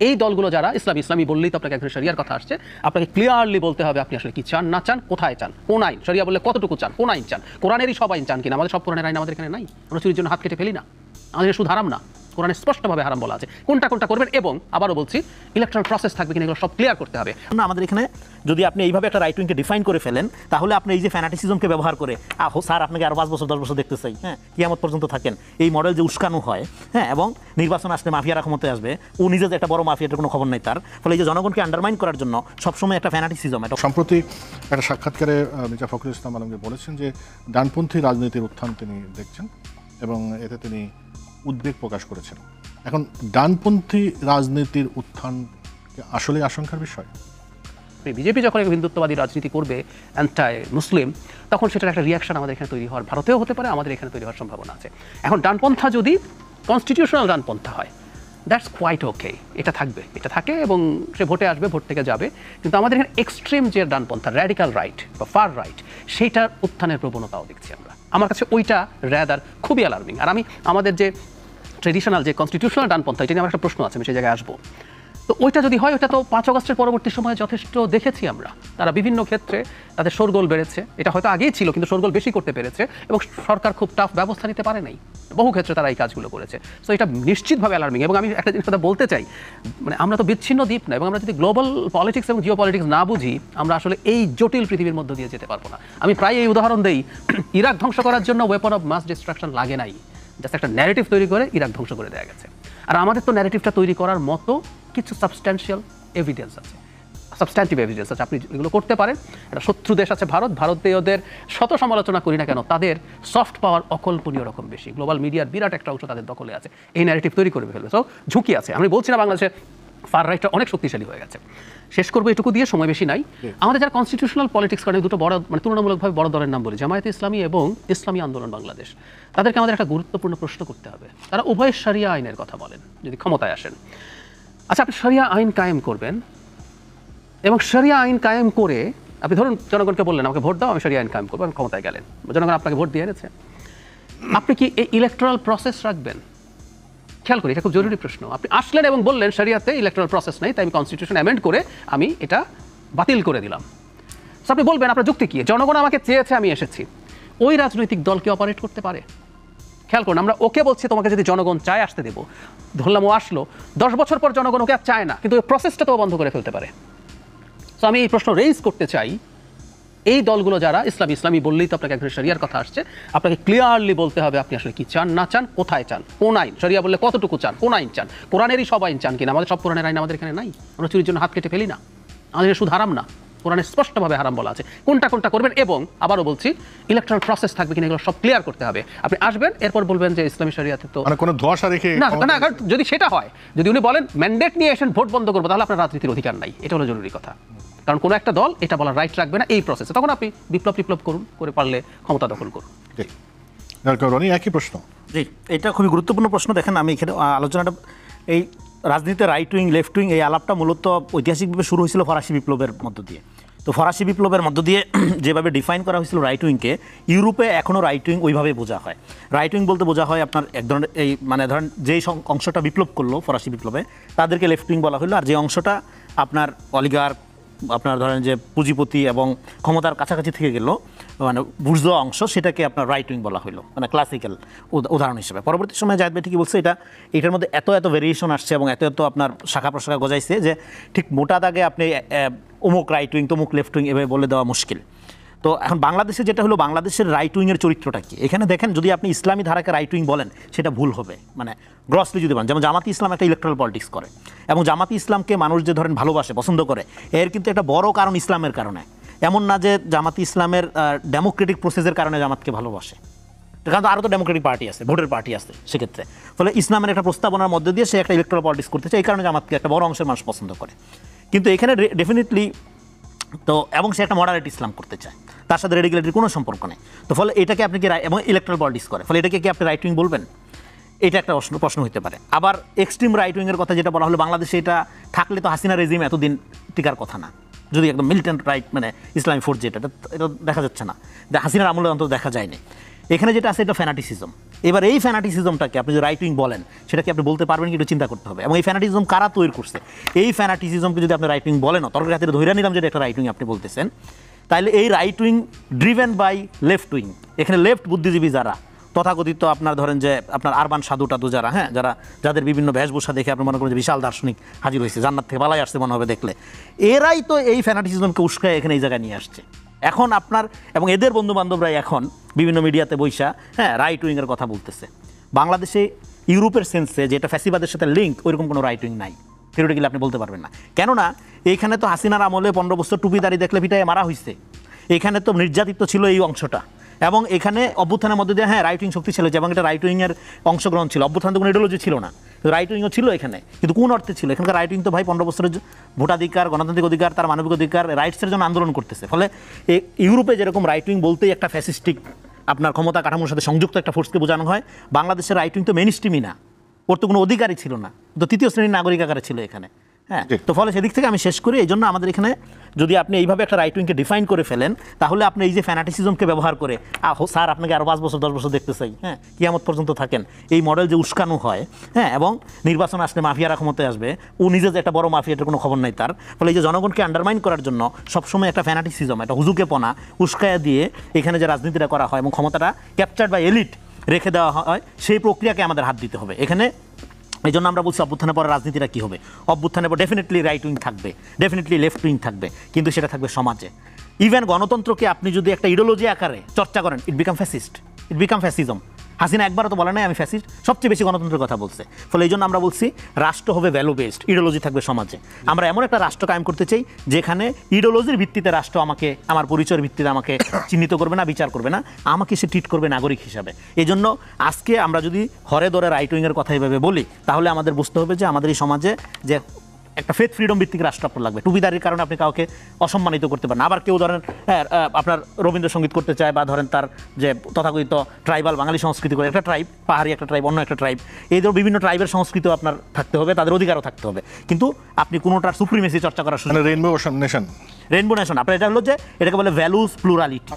এই দলগুলো যারা ইসলামী বললেই তো আপনাকে একজন শরিয়ার কথা আসছে, আপনাকে ক্লিয়ারলি বলতে হবে আপনি আসলে কি চান না চান, কোথায় চান, কোন আইন, শরিয়া বললে কতটুকু চান, কোন আইন চান, কোরআনেরই সব আইন চান কিনা। আমাদের সব কোরআনের আইন আমাদের এখানে নাই, আমরা চুরির জন্য হাত কেটে ফেলি না, আমাদের সুদ হারাম না, কোরআনে স্পষ্টভাবে হারাম বলা আছে কোনটা কোনটা করবেন। এবং আবারও বলছি ইলেকট্রাল প্রসেস থাকবে কিনা এগুলো সব ক্লিয়ার করতে হবে। না, আমাদের এখানে যদি আপনি এইভাবে একটা রাইট উইংকে ডিফাইন করে ফেলেন, তাহলে আপনি এই যে ফ্যানাটিসিজমকে ব্যবহার করে স্যার আপনাকে আরো 5 বছর 10 বছর দেখতে চাই, হ্যাঁ, কিয়ামত পর্যন্ত থাকেন, এই মডেল যে উস্কানো হয়, হ্যাঁ, এবং নির্বাচন আসলে মাফিয়ারা ক্ষমতায় আসবে, ও নিজে যে একটা বড় মাফিয়াটার কোনো খবর নেই তার, ফলে এই যে জনগণকে আন্ডারমাইন করার জন্য সবসময় একটা ফ্যানাটিসিজম। এটা সম্প্রতি একটা সাক্ষাৎকারে মির্জা ফখরুল ইসলাম আলমগীর বলেছেন যে ডানপন্থী রাজনীতির উত্থান তিনি দেখছেন এবং এতে তিনি উদ্বেগ প্রকাশ করেছেন। এখন ডানপন্থী রাজনীতির উত্থান আসলে আশঙ্কার বিষয়। বিজেপি যখন হিন্দুত্ববাদী রাজনীতি করবে, অ্যান্টাই মুসলিম, তখন সেটার একটা রিয়াকশন আমাদের এখানে তৈরি হওয়ার, ভারতেও হতে পারে, আমাদের এখানে তৈরি হওয়ার সম্ভাবনা আছে। এখন ডানপন্থা যদি কনস্টিটিউশনাল ডানপন্থা হয়, দ্যাটস কোয়াইট ওকে, এটা থাকবে, এটা থাকে এবং সে ভোটে আসবে, ভোট থেকে যাবে। কিন্তু আমাদের এখানে এক্সট্রিম যে ডানপন্থা, র্যাডিক্যাল রাইট বা ফার রাইট, সেইটার উত্থানের প্রবণতাও দেখছি আমরা। আমার কাছে ওইটা র্যাদার খুবই অ্যালার্মিং। আর আমি আমাদের যে ট্রেডিশনাল যে কনস্টিটিউশনাল ডানপন্থা, এটা নিয়ে আমার একটা প্রশ্ন আছে, আমি সেই জায়গায় আসবো। তো ওইটা যদি হয়, ওইটা তো 5 আগস্টের পরবর্তী সময়ে যথেষ্ট দেখেছি আমরা, তারা বিভিন্ন ক্ষেত্রে তাদের শোরগোল বেড়েছে। এটা হয়তো আগেই ছিল, কিন্তু শোরগোল বেশি করতে পেরেছে এবং সরকার খুব টাফ ব্যবস্থা নিতে পারে নাই, বহু ক্ষেত্রে তারা এই কাজগুলো করেছে। সো এটা নিশ্চিতভাবে অ্যালার্মিং। এবং আমি একটা জিনিস কথা বলতে চাই, মানে আমরা তো বিচ্ছিন্ন দ্বীপ না, এবং আমরা যদি গ্লোবাল পলিটিক্স এবং জিও পলিটিক্স না বুঝি, আমরা আসলে এই জটিল পৃথিবীর মধ্য দিয়ে যেতে পারবো না। আমি প্রায় এই উদাহরণ দেই, ইরাক ধ্বংস করার জন্য ওয়েপন অফ মাস ডিস্ট্রাকশন লাগে নাই, জাস্ট একটা ন্যারেটিভ তৈরি করে ইরাক ধ্বংস করে দেওয়া গেছে। আর আমাদের তো ন্যারেটিভটা তৈরি করার মতো কিছু সাবস্ট্যান্সিয়াল এভিডেন্স আছে, সাবস্ট্যান্টিভ এভিডেন্স আছে, আপনি এগুলো করতে পারেন। একটা শত্রু দেশ আছে ভারতে ওদের শত সমালোচনা করি না কেন, তাদের সফট পাওয়ার অকল্পনীয় রকম বেশি, গ্লোবাল মিডিয়ার বিরাট একটা অংশ তাদের দখলে আছে, এই ন্যারেটিভ তৈরি করে ফেলবে। সো ঝুঁকি আছে। আমি বলছি না বাংলাদেশে ফার রাইটটা অনেক শক্তিশালী হয়ে গেছে। শেষ করবো এটুকু দিয়ে, সময় বেশি নাই। আমাদের যারা কনস্টিটিউশনাল পলিটিক্স করে, দুটো বড় মানে তুলনামূলকভাবে বড় দলের নাম বলি, জামায়াতে ইসলামী এবং ইসলামী আন্দোলন বাংলাদেশ, তাদেরকে আমাদের একটা গুরুত্বপূর্ণ প্রশ্ন করতে হবে। তারা উভয় শরিয়া আইনের কথা বলেন যদি ক্ষমতায় আসেন। আচ্ছা, আপনি শরিয়া আইন কায়েম করবেন এবং শরিয়া আইন কায়েম করে আপনি ধরুন জনগণকে বললেন আমাকে ভোট দাও, আমি শরিয়া আইন কায়েম করবো, আমি ক্ষমতায় গেলেন, জনগণ আপনাকে ভোট দিয়ে এনেছে, আপনি কি এই ইলেকট্রাল প্রসেস রাখবেন? খেয়াল করি, এটা খুব জরুরি প্রশ্ন। আপনি আসলেন এবং বললেন শরিয়াতে ইলেকট্রাল প্রসেস নেই, তাই আমি কনস্টিটিউশন অ্যামেন্ড করে আমি এটা বাতিল করে দিলাম। সো আপনি বলবেন আপনার যুক্তি কি? জনগণ আমাকে চেয়েছে, আমি এসেছি। ওই রাজনৈতিক দল কি অপারেট করতে পারে? খেয়াল করুন, আমরা ওকে বলছি তোমাকে যদি জনগণ চায় আসতে দেবো, ধরলাম ও আসলো, 10 বছর পর জনগণ ওকে আর চায় না, কিন্তু ওই প্রসেসটা তো বন্ধ করে ফেলতে পারে। সো আমি এই প্রশ্ন রেইজ করতে চাই, এই দলগুলো যারা ইসলামী বললেই তো আপনাকে একজন শরিয়ার কথা আসছে, আপনাকে ক্লিয়ারলি বলতে হবে আপনি আসলে কি চান না চান, কোথায় চান, কোন আইন, শরিয়া বললে কতটুকু চান, কোন আইন চান, কোরআনেরই সব আইন চান কিনা। আমাদের সব কোরআনের আইন আমাদের এখানে নাই, আমরা চুরির জন্য হাত কেটে ফেলি না, আমাদের সুদ হারাম না, কোরআনে স্পষ্টভাবে হারাম বলা আছে কোনটা কোনটা করবেন। এবং আবারও বলছি ইলেকট্রাল প্রসেস থাকবে কিনা এগুলো সব ক্লিয়ার করতে হবে। আপনি আসবেন, এরপর বলবেন যে ইসলামী শরিয়াতে তো মানে কোনো ধোঁয়াশা রেখে না, যদি সেটা হয়, যদি উনি বলেন ম্যান্ডেট নিয়ে এসেন ভোট বন্ধ করবো, তাহলে আপনার রাজনীতির অধিকার নাই, এটা হলো জরুরি কথা। কারণ কোনো একটা দল এটা বলার রাইট রাখবে না এই প্রসেসে, তখন আপনি বিপ্লব করুন, করে পারলে ক্ষমতা দখল করুন। একই প্রশ্ন। জি, এটা খুবই গুরুত্বপূর্ণ প্রশ্ন। দেখেন, আমি এখানে আলোচনাটা এই রাজনীতিতে রাইট উইং লেফট উইং এই আলাপটা মূলত ঐতিহাসিকভাবে শুরু হয়েছিল ফরাসি বিপ্লবের মধ্য দিয়ে। তো ফরাসি বিপ্লবের মধ্য দিয়ে যেভাবে ডিফাইন করা হয়েছিল রাইট উইংকে, ইউরোপে এখনও রাইট উইং ওইভাবে বোঝা হয়। রাইট উইং বলতে বোঝা হয় আপনার এক ধরনের এই মানে ধরেন যেই অংশটা বিপ্লব করলো ফরাসি বিপ্লবে, তাদেরকে লেফট উইং বলা হলো, আর যে অংশটা আপনার অলিগার, আপনার ধরেন যে পুঁজিপতি এবং ক্ষমতার কাছাকাছি থেকে গেল মানে বুর্জোয়া অংশ, সেটাকে আপনার রাইট উইং বলা হলো, মানে ক্লাসিক্যাল উদাহরণ হিসেবে। পরবর্তী সময় জায়েদ ভাই ঠিকই বলছে, এটার মধ্যে এত ভেরিয়েশন আসছে এবং এত আপনার শাখা প্রশাখা গজাইছে যে ঠিক মোটা দাগে আপনি অমুক রাইট উইং তমুক লেফট উইং এভাবে বলে দেওয়া মুশকিল। তো এখন বাংলাদেশে যেটা হলো, বাংলাদেশের রাইট উইংয়ের চরিত্রটা কি? এখানে দেখেন, যদি আপনি ইসলামী ধারাকে রাইট উইং বলেন সেটা ভুল হবে, মানে গ্রসলি যদি বলেন। যেমন জামাতি ইসলাম একটা ইলেকট্রাল পলিটিক্স করে, এবং জামাতি ইসলামকে মানুষ যে ধরেন ভালোবাসে, পছন্দ করে, এর কিন্তু একটা বড় কারণ ইসলামের কারণে। এমন না যে জামাতি ইসলামের ডেমোক্রেটিক প্রসেসের কারণে জামাতকে ভালোবাসে, কারণ আরও তো ডেমোক্রেটিক পার্টি আছে, ভোটের পার্টি আছে সেক্ষেত্রে। ফলে ইসলামের একটা প্রস্তাবনার মধ্যে দিয়ে সে একটা ইলেকট্রাল পলিটিক্স করতে চায়, এই কারণে জামাতকে একটা বড় অংশের মানুষ পছন্দ করে। কিন্তু এখানে ডেফিনেটলি তো, এবং সে একটা মডারেট ইসলাম করতে চায়, তার সাথে রেডিক্যালিটির কোনো সম্পর্ক নেই। তো ফলে এটাকে আপনি কি, এবং ইলেকট্রাল পলিটিক্স করে, ফলে এটাকে কি আপনি রাইট উইং বলবেন? এটা একটা প্রশ্ন হতে পারে। আবার এক্সট্রিম রাইট উইংয়ের কথা যেটা বলা হলো, বাংলাদেশে এটা থাকলে তো হাসিনা রেজিম এতদিন টিকার কথা না, যদি একদম মিলিটেন্ট রাইট মানে ইসলামী ফোর্স যেটা, এটা দেখা যাচ্ছে না, হাসিনার আমলে অন্তত দেখা যায়নি। এখানে যেটা আছে এটা ফ্যানাটিসিজম। এবার এই ফ্যানাটিসিজমটাকে আপনি যে রাইট উইং বলেন সেটা কি আপনি বলতে পারবেন কি, একটু চিন্তা করতে হবে। এবং এই ফ্যানাটিসিজম কারা তৈরি করছে, এই ফ্যানাটিসিজমকে যদি আপনি রাইট উইং বলেন, তর্কের খাতিরে ধরে নিলাম যে একটা রাইট উইং আপনি বলতেছেন, তাহলে এই right wing driven by left wing, এখানে লেফট বুদ্ধিজীবী যারা তথাকথিত আপনার ধরেন যে আপনার আরবান সাধু টাধু যারা, হ্যাঁ, যাদের বিভিন্ন বেশভূষা দেখে আপনি মনে করেন যে বিশাল দার্শনিক হাজির হয়েছে, জান্নাত থেকে পালাই আসছে মনে হবে দেখলে, এরাই তো এই ফ্যানাটিসিজমকে উস্কায় এখানে এই জায়গায় নিয়ে আসছে। এখন আপনার এবং এদের বন্ধু বান্ধবরাই এখন বিভিন্ন মিডিয়াতে বৈশা, হ্যাঁ, রাইট উইংয়ের কথা বলতেছে। বাংলাদেশে ইউরোপের সেন্সে যেটা ফ্যাসিবাদের সাথে লিঙ্ক, ওইরকম কোনো রাইট উইং নাই, থিওরিটিক্যালি আপনি বলতে পারবেন না। কেননা এইখানে তো হাসিনার আমলে 15 বছর টুপিদারি দেখলে পিটায় মারা হয়েছে, এখানে তো নির্যাতিত ছিল এই অংশটা, এবং এখানে অভ্যুত্থানের মধ্যে দিয়ে হ্যাঁ রাইট উইং শক্তি ছিল, এবং এটা রাইট উইংয়ের অংশগ্রহণ ছিল, অভ্যুত্থান তো কোনো ইডিওলজি ছিল না, রাইট উইংও ছিল এখানে, কিন্তু কোন অর্থে ছিল? এখানকার রাইট উইং তো ভাই 15 বছরের ভোটাধিকার, গণতান্ত্রিক অধিকার, তার মানবিক অধিকার, রাইটসের জন্য আন্দোলন করতেছে। ফলে ইউরোপে যেরকম রাইট উইং বলতেই একটা ফ্যাসিস্টিক আপনার ক্ষমতা কাঠামোর সাথে সংযুক্ত একটা ফোর্সকে বোঝানো হয়, বাংলাদেশের রাইট উইং তো মেইন স্ট্রিমই না, ওর তো কোনো অধিকারই ছিল না, তো তৃতীয় শ্রেণীর নাগরিক আকারে ছিল এখানে, হ্যাঁ। তো ফলে সেদিক থেকে আমি শেষ করি, এই জন্য আমাদের এখানে যদি আপনি এইভাবে একটা রাইট উইংকে ডিফাইন করে ফেলেন, তাহলে আপনি এই যে ফ্যানাটিসিজমকে ব্যবহার করে স্যার আপনাকে আরও 5 বছর 10 বছর দেখতে চাই, হ্যাঁ, কিয়ামত পর্যন্ত থাকেন, এই মডেল যে উস্কানো হয়, হ্যাঁ, এবং নির্বাচন আসলে মাফিয়ারা ক্ষমতায় আসবে, ও নিজে যে একটা বড় মাফিয়া, এটার কোনো খবর নাই তার। ফলে এই যে জনগণকে আন্ডারমাইন করার জন্য সবসময় একটা ফ্যানাটিসিজম, একটা হুজুকেপনা উস্কায়া দিয়ে এখানে যে রাজনীতিটা করা হয় এবং ক্ষমতাটা ক্যাপচার্ড বাই এলিট রেখে দেওয়া হয়, সেই প্রক্রিয়াকে আমাদের হাত দিতে হবে এখানে। এই জন্য আমরা বলছি অভ্যুত্থানের পরে রাজনীতিটা কী হবে, অভ্যুত্থানের পর ডেফিনেটলি রাইট উইং থাকবে, ডেফিনেটলি লেফট উইং থাকবে, কিন্তু সেটা থাকবে সমাজে। ইভেন গণতন্ত্রকে আপনি যদি একটা ইডিওলজি আকারে চর্চা করেন, ইট বিকাম ফ্যাসিস্ট, ইট বিকাম ফ্যাসিজম। হাসিনা একবারও তো বলে নাই আমি ফ্যাসিস্ট, সবচেয়ে বেশি গণতন্ত্রের কথা বলছে। ফলে এই জন্য আমরা বলছি রাষ্ট্র হবে ভ্যালু বেসড, ইডিওলজি থাকবে সমাজে। আমরা এমন একটা রাষ্ট্র কায়েম করতে চাই যেখানে ইডিওলজির ভিত্তিতে রাষ্ট্র আমাকে, আমার পরিচয়ের ভিত্তিতে আমাকে চিহ্নিত করবে না, বিচার করবে না, আমাকে সে ট্রিট করবে নাগরিক হিসাবে। এই জন্য আজকে আমরা যদি হরে ধরে রাইট উইংয়ের কথা এইভাবে বলি, তাহলে আমাদের বুঝতে হবে যে আমাদের এই সমাজে যে একটা ফেথ ফ্রিডম ভিত্তিক রাষ্ট্র আপনার লাগবে। টুপিদারির কারণে আপনি কাউকে অসম্মানিত করতে পারেন। আবার কেউ ধরেন আপনার রবীন্দ্রসঙ্গীত করতে চায়, বা ধরেন তার যে তথাকথিত ট্রাইবাল বাঙালি সংস্কৃতি করে একটা ট্রাইব, পাহাড়ি একটা ট্রাইব, অন্য একটা ট্রাইব, এই ধরনের বিভিন্ন ট্রাইবের সংস্কৃতিও আপনার থাকতে হবে, তাদের অধিকারও থাকতে হবে, কিন্তু আপনি কোনোটার সুপ্রিমেসি চর্চা করার সুযোগ, রেইনবো নেশন, রেইনবো নেশন আপনার এটা হলো যে এটাকে বলে ভ্যালুস প্লুরালিটি।